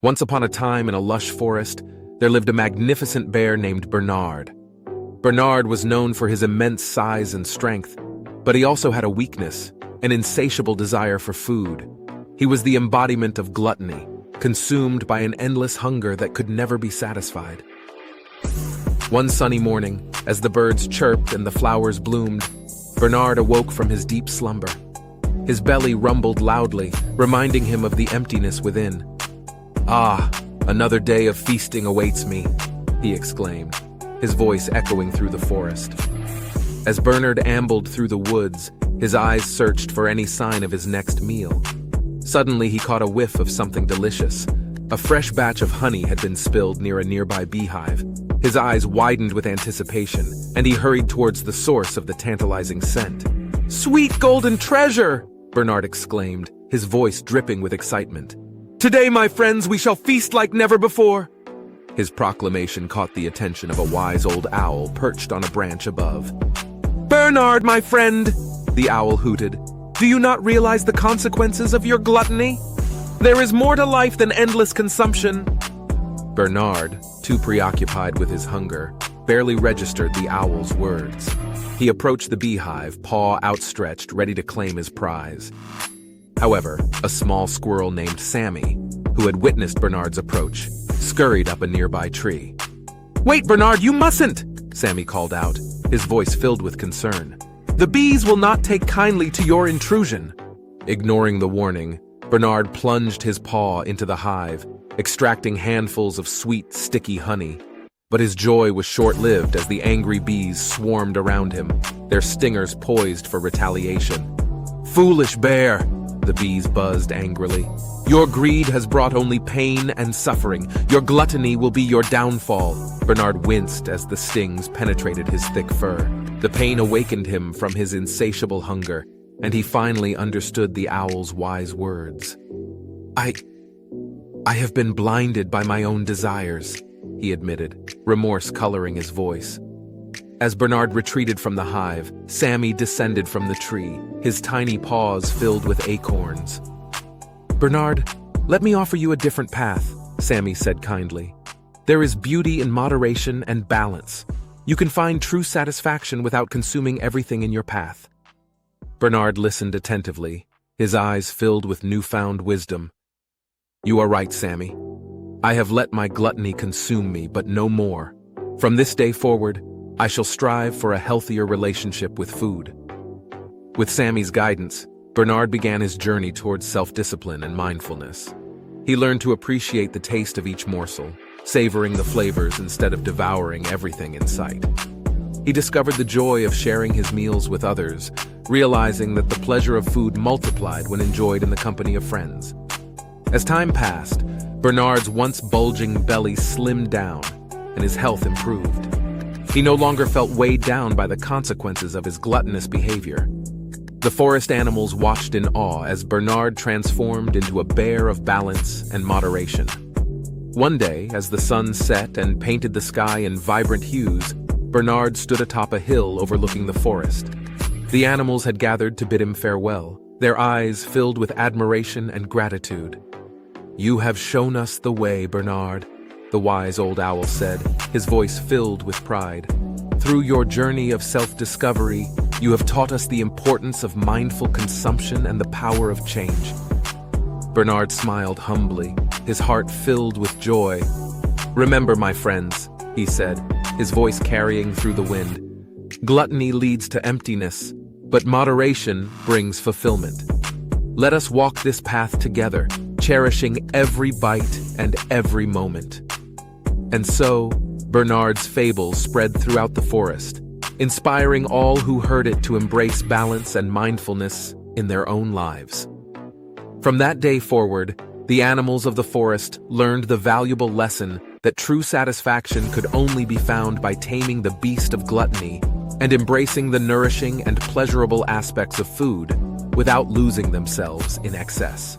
Once upon a time in a lush forest, there lived a magnificent bear named Bernard. Bernard was known for his immense size and strength, but he also had a weakness, an insatiable desire for food. He was the embodiment of gluttony, consumed by an endless hunger that could never be satisfied. One sunny morning, as the birds chirped and the flowers bloomed, Bernard awoke from his deep slumber. His belly rumbled loudly, reminding him of the emptiness within. "Ah, another day of feasting awaits me," he exclaimed, his voice echoing through the forest. As Bernard ambled through the woods, his eyes searched for any sign of his next meal. Suddenly he caught a whiff of something delicious. A fresh batch of honey had been spilled near a nearby beehive. His eyes widened with anticipation, and he hurried towards the source of the tantalizing scent. "Sweet golden treasure!" Bernard exclaimed, his voice dripping with excitement. "Today, my friends, we shall feast like never before!" His proclamation caught the attention of a wise old owl perched on a branch above. "Bernard, my friend," the owl hooted, "do you not realize the consequences of your gluttony? There is more to life than endless consumption." Bernard, too preoccupied with his hunger, barely registered the owl's words. He approached the beehive, paw outstretched, ready to claim his prize. However, a small squirrel named Sammy, who had witnessed Bernard's approach, scurried up a nearby tree. "Wait, Bernard, you mustn't!" Sammy called out, his voice filled with concern. "The bees will not take kindly to your intrusion." Ignoring the warning, Bernard plunged his paw into the hive, extracting handfuls of sweet, sticky honey. But his joy was short-lived as the angry bees swarmed around him, their stingers poised for retaliation. "Foolish bear!" the bees buzzed angrily. "Your greed has brought only pain and suffering. Your gluttony will be your downfall." Bernard winced as the stings penetrated his thick fur. The pain awakened him from his insatiable hunger, and he finally understood the owl's wise words. I have been blinded by my own desires," he admitted, remorse coloring his voice. As Bernard retreated from the hive, Sammy descended from the tree, his tiny paws filled with acorns. "Bernard, let me offer you a different path," Sammy said kindly. "There is beauty in moderation and balance. You can find true satisfaction without consuming everything in your path." Bernard listened attentively, his eyes filled with newfound wisdom. "You are right, Sammy. I have let my gluttony consume me, but no more. From this day forward, I shall strive for a healthier relationship with food." With Sammy's guidance, Bernard began his journey towards self-discipline and mindfulness. He learned to appreciate the taste of each morsel, savoring the flavors instead of devouring everything in sight. He discovered the joy of sharing his meals with others, realizing that the pleasure of food multiplied when enjoyed in the company of friends. As time passed, Bernard's once bulging belly slimmed down, and his health improved. He no longer felt weighed down by the consequences of his gluttonous behavior. The forest animals watched in awe as Bernard transformed into a bear of balance and moderation. One day, as the sun set and painted the sky in vibrant hues, Bernard stood atop a hill overlooking the forest. The animals had gathered to bid him farewell, their eyes filled with admiration and gratitude. "You have shown us the way, Bernard," the wise old owl said, his voice filled with pride. "Through your journey of self-discovery, you have taught us the importance of mindful consumption and the power of change." Bernard smiled humbly, his heart filled with joy. "Remember, my friends," he said, his voice carrying through the wind, "gluttony leads to emptiness, but moderation brings fulfillment. Let us walk this path together, cherishing every bite and every moment." And so, Bernard's fable spread throughout the forest, inspiring all who heard it to embrace balance and mindfulness in their own lives. From that day forward, the animals of the forest learned the valuable lesson that true satisfaction could only be found by taming the beast of gluttony and embracing the nourishing and pleasurable aspects of food without losing themselves in excess.